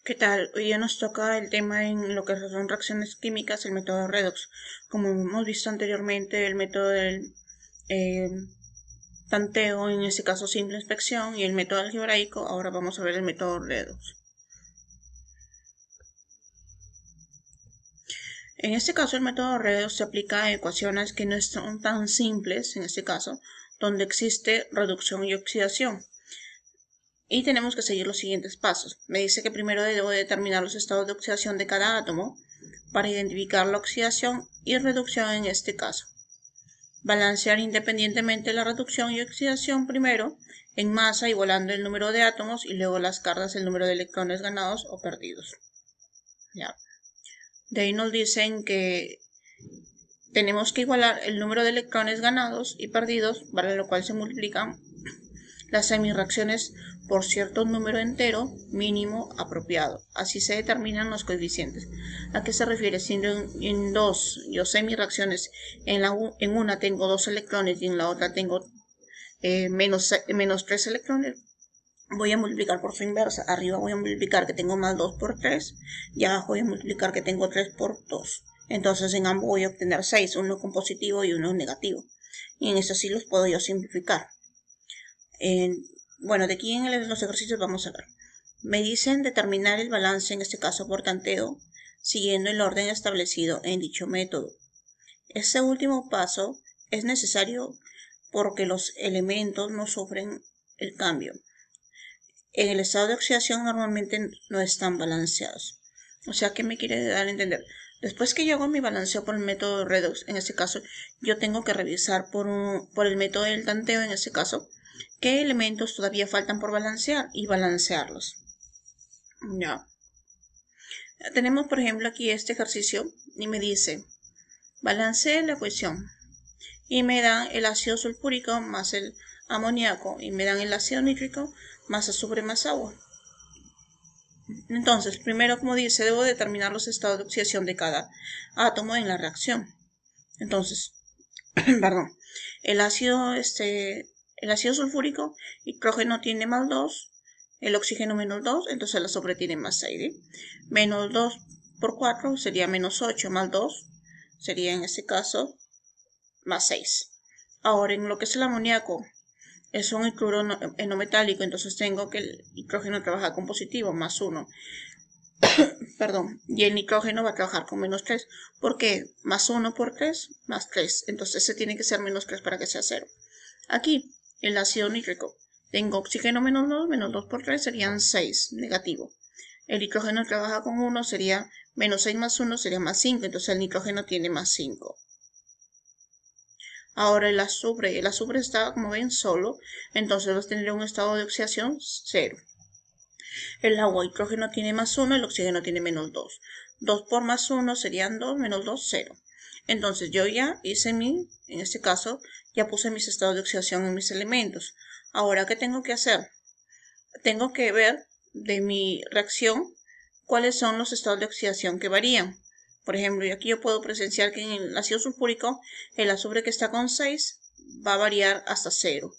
¿Qué tal? Hoy ya nos toca el tema en lo que son reacciones químicas, el método redox. Como hemos visto anteriormente, el método del eh, tanteo, en este caso simple inspección, y el método algebraico, ahora vamos a ver el método redox. En este caso, el método redox se aplica a ecuaciones que no son tan simples, en este caso, donde existe reducción y oxidación. Y tenemos que seguir los siguientes pasos. Me dice que primero debo determinar los estados de oxidación de cada átomo para identificar la oxidación y reducción en este caso. Balancear independientemente la reducción y oxidación primero en masa igualando el número de átomos y luego las cargas el número de electrones ganados o perdidos. Ya. De ahí nos dicen que tenemos que igualar el número de electrones ganados y perdidos, para lo cual se multiplican las semireacciones por cierto número entero mínimo apropiado. Así se determinan los coeficientes. ¿A qué se refiere? Si en dos yo semireacciones, en una tengo 2 electrones y en la otra tengo menos 3 electrones, voy a multiplicar por su inversa. Arriba voy a multiplicar que tengo más 2 por 3 y abajo voy a multiplicar que tengo 3 por 2. Entonces en ambos voy a obtener 6, uno con positivo y uno negativo. Y en eso sí los puedo yo simplificar. Bueno, de aquí en los ejercicios vamos a ver. Me dicen determinar el balance, en este caso por tanteo, siguiendo el orden establecido en dicho método. Este último paso es necesario porque los elementos no sufren el cambio. En el estado de oxidación normalmente no están balanceados. O sea, ¿qué me quiere dar a entender? Después que yo hago mi balanceo por el método redox, en este caso, yo tengo que revisar por el método del tanteo, en este caso, qué elementos todavía faltan por balancear y balancearlos. Ya. Tenemos, por ejemplo, aquí este ejercicio y me dice, balancee la ecuación y me dan el ácido sulfúrico más el amoníaco y me dan el ácido nítrico más azufre más agua. Entonces, primero, como dice, debo determinar los estados de oxidación de cada átomo en la reacción. Entonces, perdón, el ácido sulfúrico, hidrógeno tiene más 2, el oxígeno menos 2, entonces el azufre tiene más 6. ¿Sí? Menos 2 por 4 sería menos 8, más 2 sería en este caso más 6. Ahora, en lo que es el amoníaco, es un hidruro no metálico, entonces tengo que el hidrógeno trabaja con positivo, más 1. Perdón, y el nitrógeno va a trabajar con menos 3. ¿Por qué? Más 1 por 3, más 3. Entonces ese tiene que ser menos 3 para que sea 0. Aquí, el ácido nítrico. Tengo oxígeno menos 2 por 3 serían 6, negativo. El nitrógeno trabaja con 1, sería menos 6 más 1, sería más 5. Entonces el nitrógeno tiene más 5. Ahora el azufre está, como ven, solo. Entonces va a tener un estado de oxidación 0. El agua, hidrógeno tiene más 1, el oxígeno tiene menos 2. 2 por más 1 serían 2, menos 2, 0. Entonces yo ya hice en este caso, ya puse mis estados de oxidación en mis elementos. Ahora, ¿qué tengo que hacer? Tengo que ver de mi reacción cuáles son los estados de oxidación que varían. Por ejemplo, aquí yo puedo presenciar que en el ácido sulfúrico, el azufre que está con 6 va a variar hasta 0.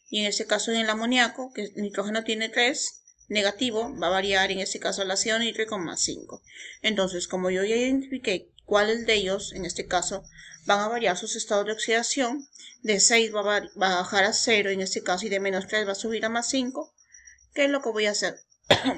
Y en este caso en el amoníaco, que el nitrógeno tiene 3, negativo, va a variar en este caso el ácido nítrico más 5. Entonces, como yo ya identifiqué cuáles de ellos, en este caso, van a variar sus estados de oxidación, de 6 va a bajar a 0 en este caso y de menos 3 va a subir a más 5, ¿qué es lo que voy a hacer?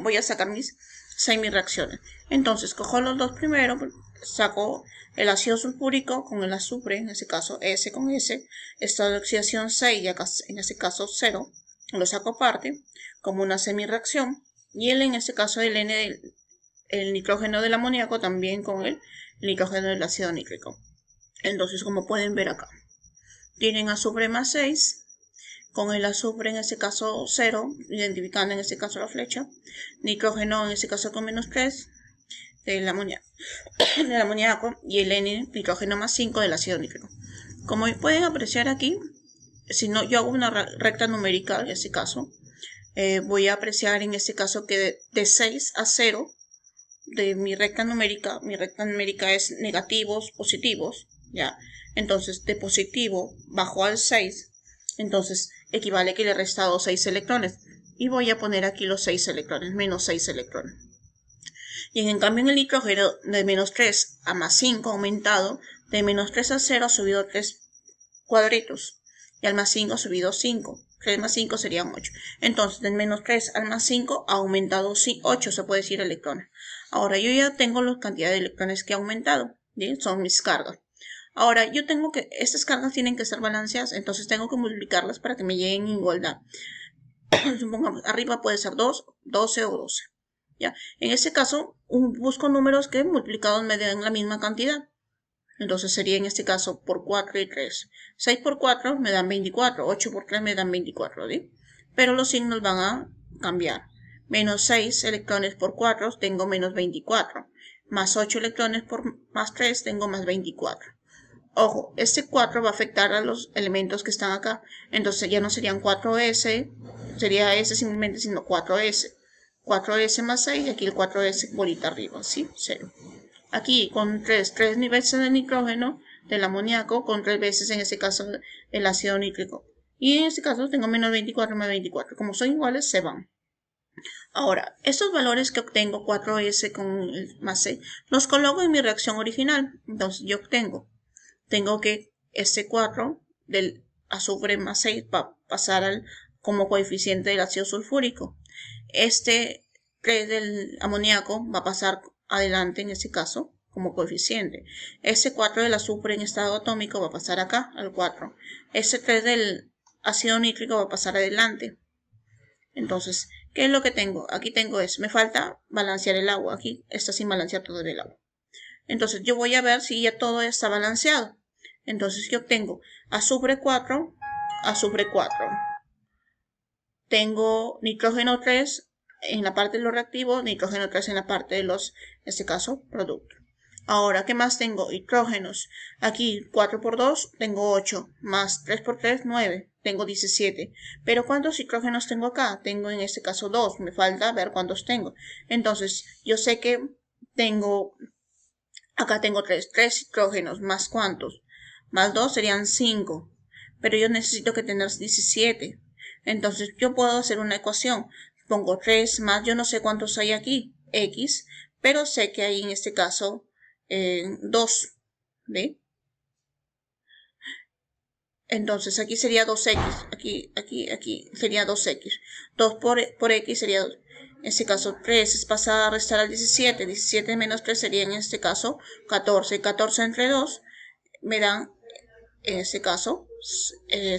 Voy a sacar mis semireacciones. Entonces, cojo los dos primero, saco el ácido sulfúrico con el azufre, en este caso S con S, estado de oxidación 6 y acá, en este caso 0, lo saco aparte como una semireacción, y en este caso el N el nitrógeno del amoníaco también con el nitrógeno del ácido nítrico. Entonces, como pueden ver acá, tienen azufre más 6, con el azufre en este caso 0, identificando en este caso la flecha, nitrógeno en este caso con menos 3, del amoníaco, y el N, nitrógeno más 5 del ácido nítrico. Como pueden apreciar aquí, si no, yo hago una recta numérica en este caso, voy a apreciar en este caso que de 6 a 0 de mi recta numérica es negativos, positivos, ya. Entonces, de positivo bajo al 6, entonces equivale que le he restado 6 electrones. Y voy a poner aquí los 6 electrones, menos 6 electrones. Y en cambio en el nitrógeno de menos 3 a más 5 ha aumentado, de menos 3 a 0 ha subido 3 cuadritos y al más 5 ha subido 5. 3 más 5 serían 8. Entonces, del menos 3 al más 5 ha aumentado 8, se puede decir, electrones. Ahora, yo ya tengo la cantidad de electrones que ha aumentado. ¿Bien? Son mis cargas. Ahora, yo tengo que, estas cargas tienen que ser balanceadas, entonces tengo que multiplicarlas para que me lleguen en igualdad. Supongamos, arriba puede ser 2, 12 o 12. ¿Ya? En este caso, busco números que multiplicados me den la misma cantidad. Entonces sería en este caso por 4 y 3. 6 por 4 me dan 24. 8 por 3 me dan 24. ¿sí? Pero los signos van a cambiar. Menos 6 electrones por 4 tengo menos 24. Más 8 electrones por más 3 tengo más 24. Ojo, este 4 va a afectar a los elementos que están acá. Entonces ya no serían 4S, sería S simplemente, sino 4S. 4S más 6 y aquí el 4S bolita arriba, ¿sí? 0. Aquí con 3 veces el nitrógeno del amoníaco, con 3 veces en este caso el ácido nítrico. Y en este caso tengo menos 24 más 24. Como son iguales, se van. Ahora, estos valores que obtengo, 4S con el más 6, los coloco en mi reacción original. Entonces yo tengo que este 4 del azufre más 6 va a pasar como coeficiente del ácido sulfúrico. Este 3 del amoníaco va a pasar adelante en este caso como coeficiente. Ese 4 del azufre en estado atómico va a pasar acá al 4. Ese 3 del ácido nítrico va a pasar adelante. Entonces, ¿qué es lo que tengo? Aquí tengo eso. Me falta balancear el agua. Aquí está sin balancear todo el agua. Entonces, yo voy a ver si ya todo está balanceado. Entonces, yo obtengo azufre 4, azufre 4. Tengo nitrógeno 3 en la parte de los reactivos, nitrógeno 3 en la parte de los, en este caso, productos. Ahora, ¿qué más tengo? Hidrógenos. Aquí 4 por 2 tengo 8, más 3 por 3, 9, tengo 17. Pero ¿cuántos hidrógenos tengo acá? Tengo en este caso 2, me falta ver cuántos tengo. Entonces, yo sé que tengo, acá tengo 3 hidrógenos, más ¿cuántos? Más 2 serían 5, pero yo necesito que tengas 17. Entonces yo puedo hacer una ecuación. Pongo 3 más, yo no sé cuántos hay aquí, X, pero sé que hay en este caso 2. ¿Ve? Entonces aquí sería 2X. Aquí sería 2X. 2 por X sería 2. En este caso 3 es pasar a restar al 17. 17 menos 3 sería en este caso 14. 14 entre 2 me dan en este caso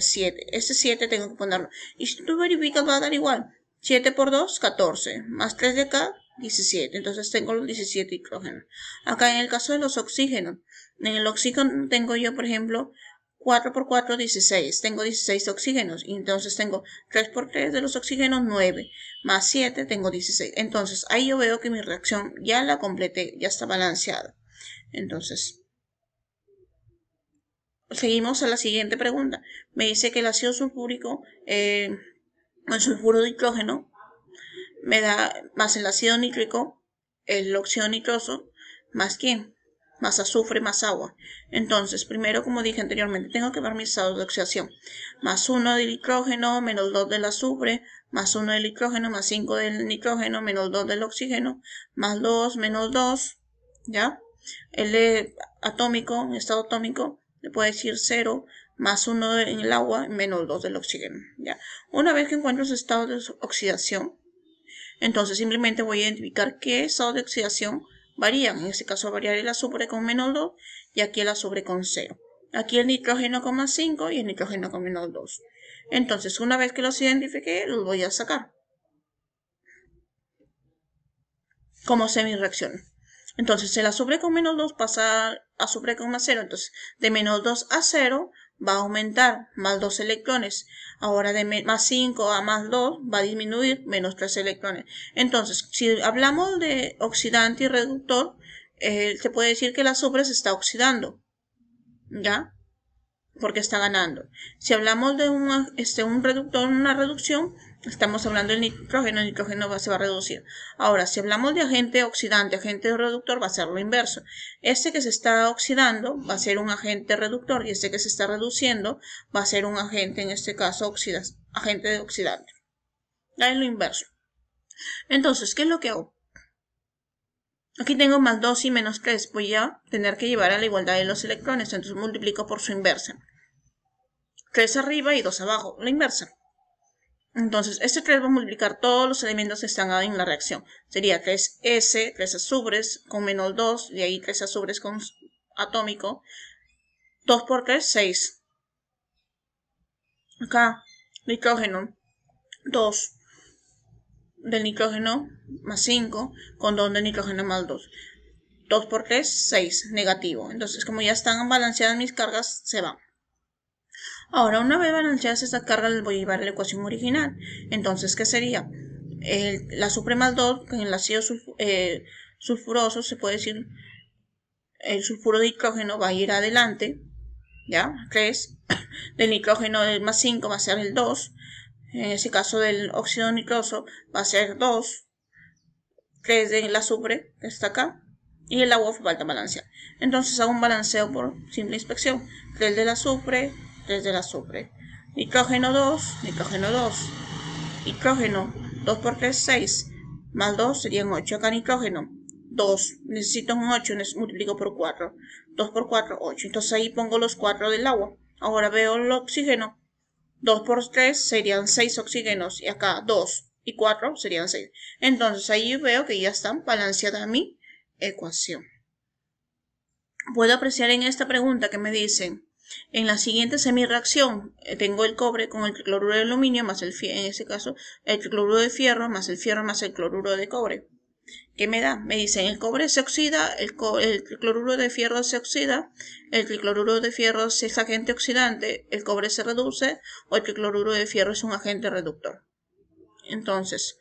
7. Este 7 tengo que ponerlo. Y si tú verificas va a dar igual. 7 por 2, 14. Más 3 de acá, 17. Entonces tengo los 17 hidrógenos. Acá en el caso de los oxígenos. En el oxígeno tengo yo, por ejemplo, 4 por 4, 16. Tengo 16 oxígenos. Y entonces tengo 3 por 3 de los oxígenos, 9. Más 7, tengo 16. Entonces ahí yo veo que mi reacción ya la completé. Ya está balanceada. Entonces seguimos a la siguiente pregunta. Me dice que el ácido sulfúrico, el sulfuro de hidrógeno, me da más el ácido nítrico, el óxido nitroso, más ¿quién? Más azufre, más agua. Entonces, primero, como dije anteriormente, tengo que ver mis estados de oxidación. Más 1 del nitrógeno, menos 2 del azufre, más 1 del nitrógeno, más 5 del nitrógeno, menos 2 del oxígeno, más 2, menos 2, ¿ya? El atómico, en estado atómico, le puedo decir 0, más 1 en el agua, menos 2 del oxígeno, ¿ya? Una vez que encuentro ese estado de oxidación, entonces simplemente voy a identificar qué estado de oxidación varían. En este caso variar el azufre con menos 2 y aquí el azufre con 0. Aquí el nitrógeno con más 5 y el nitrógeno con menos 2. Entonces, una vez que los identifique, los voy a sacar. Como semi-reacción. Entonces, el azufre con menos 2 pasa a azufre con más 0. Entonces, de menos 2 a 0 va a aumentar más 2 electrones. Ahora de más 5 a más 2 va a disminuir menos 3 electrones. Entonces, si hablamos de oxidante y reductor, se puede decir que el azufre se está oxidando. ¿Ya? Porque está ganando. Si hablamos de un reductor, una reducción, estamos hablando del nitrógeno, el nitrógeno se va a reducir. Ahora, si hablamos de agente oxidante, agente reductor, va a ser lo inverso. Este que se está oxidando va a ser un agente reductor y este que se está reduciendo va a ser un agente, en este caso, agente oxidante. Ya es lo inverso. Entonces, ¿qué es lo que hago? Aquí tengo más 2 y menos 3. Voy a tener que llevar a la igualdad de los electrones. Entonces multiplico por su inversa. 3 arriba y 2 abajo. La inversa. Entonces, este 3 va a multiplicar todos los elementos que están en la reacción. Sería 3S, 3 azufres con menos 2. De ahí 3 azufres con atómico. 2 por 3, 6. Acá, nitrógeno. 2 del nitrógeno más 5 con 2 del nitrógeno más 2. 2 por 3, 6, negativo. Entonces, como ya están balanceadas mis cargas, se van. Ahora, una vez balanceadas estas cargas, les voy a llevar a la ecuación original. Entonces, ¿qué sería? La azufre más 2, en el ácido sulfuroso, se puede decir, el sulfuro de nitrógeno va a ir adelante, ¿ya? 3. Del nitrógeno más 5 va a ser el 2. En ese caso del óxido nitroso va a ser 2. 3 del azufre, que está acá. Y el agua falta balancear. Entonces hago un balanceo por simple inspección. 3 del azufre, 3 del azufre. Nitrógeno 2, nitrógeno 2. Nitrógeno 2 por 3, 6. Más 2 serían 8. Acá nitrógeno 2. Necesito un 8, multiplico por 4. 2 por 4, 8. Entonces ahí pongo los 4 del agua. Ahora veo el oxígeno. 2 por 3 serían 6 oxígenos. Y acá 2 y 4 serían 6. Entonces ahí veo que ya están balanceada mi ecuación. Puedo apreciar en esta pregunta que me dicen, en la siguiente semireacción tengo el cobre con el tricloruro de aluminio más el en este caso el tricloruro de fierro más el cloruro de cobre. ¿Qué me da? Me dicen el cobre se oxida, el tricloruro de fierro se oxida, el tricloruro de fierro es agente oxidante, el cobre se reduce o el tricloruro de fierro es un agente reductor. Entonces,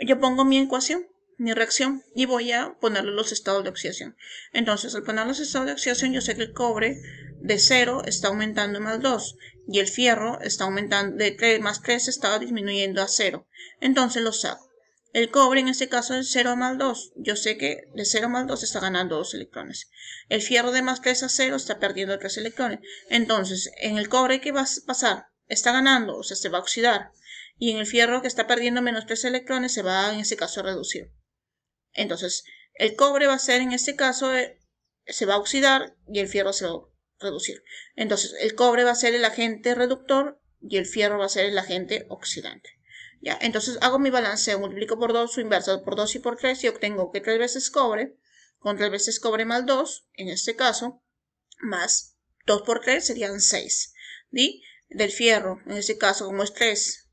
yo pongo mi ecuación, mi reacción, y voy a ponerle los estados de oxidación. Entonces, al poner los estados de oxidación, yo sé que el cobre de 0 está aumentando más 2, y el fierro está aumentando de 3 más 3 está disminuyendo a 0. Entonces lo saco. El cobre en este caso es 0 más 2. Yo sé que de 0 más 2 está ganando 2 electrones. El fierro de más 3 a 0 está perdiendo 3 electrones. Entonces, en el cobre, ¿qué va a pasar? Está ganando, o sea, se va a oxidar. Y en el fierro que está perdiendo menos 3 electrones se va en este caso a reducir. Entonces, el cobre va a ser en este caso, se va a oxidar y el fierro se va a reducir. Entonces, el cobre va a ser el agente reductor y el fierro va a ser el agente oxidante. ¿Ya? Entonces, hago mi balanceo, multiplico por 2 su inversa, por 2 y por 3 y obtengo que 3 veces cobre, con 3 veces cobre más 2, en este caso, más 2 por 3 serían 6. ¿Sí? Del fierro, en este caso, como es 3,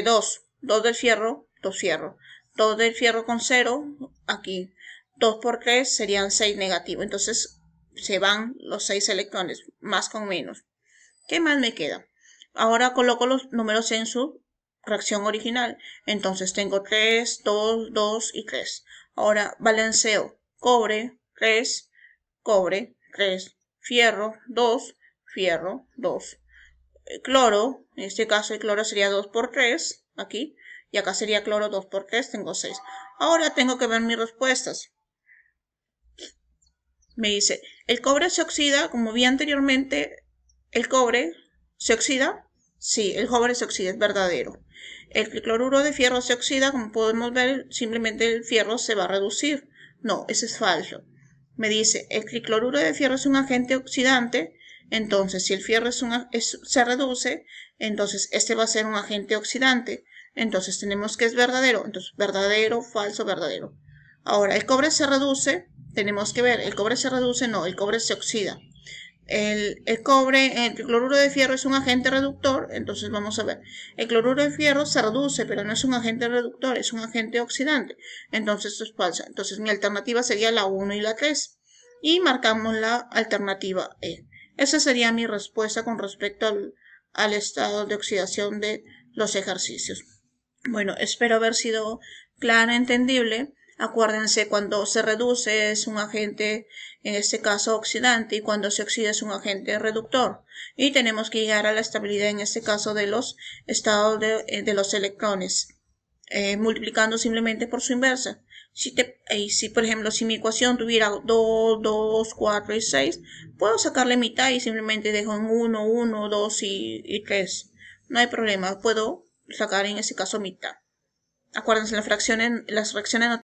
2 del fierro, 2 fierro. 2 del fierro con 0, aquí 2 por 3 serían 6 negativo. Entonces se van los 6 electrones, más con menos. ¿Qué más me queda? Ahora coloco los números en su reacción original. Entonces tengo 3, 2, 2 y 3. Ahora balanceo. Cobre, 3, cobre, 3. Fierro, 2, fierro, 2. Cloro, en este caso el cloro sería 2 por 3, aquí. Y acá sería cloro 2 por 3, tengo 6. Ahora tengo que ver mis respuestas. Me dice, ¿el cobre se oxida? Como vi anteriormente, ¿el cobre se oxida? Sí, el cobre se oxida, es verdadero. ¿El cloruro de fierro se oxida? Como podemos ver, simplemente el fierro se va a reducir. No, eso es falso. Me dice, ¿el tricloruro de fierro es un agente oxidante? Entonces, si el fierro se reduce, entonces este va a ser un agente oxidante. Entonces tenemos que es verdadero. Entonces, verdadero, falso, verdadero. Ahora, el cobre se reduce. Tenemos que ver, el cobre se reduce, no, el cobre se oxida. El cloruro de fierro es un agente reductor. Entonces vamos a ver, el cloruro de fierro se reduce, pero no es un agente reductor, es un agente oxidante. Entonces esto es falso. Entonces mi alternativa sería la 1 y la 3. Y marcamos la alternativa E. Esa sería mi respuesta con respecto al estado de oxidación de los ejercicios. Bueno, espero haber sido clara, entendible. Acuérdense, cuando se reduce es un agente, en este caso oxidante, y cuando se oxida es un agente reductor. Y tenemos que llegar a la estabilidad, en este caso, de los estados de los electrones, multiplicando simplemente por su inversa. Si por ejemplo, si mi ecuación tuviera 2, 2, 4 y 6, puedo sacarle mitad y simplemente dejo en 1, 1, 2 y 3. No hay problema, puedo sacar en ese caso mitad. Acuérdense, las fracciones no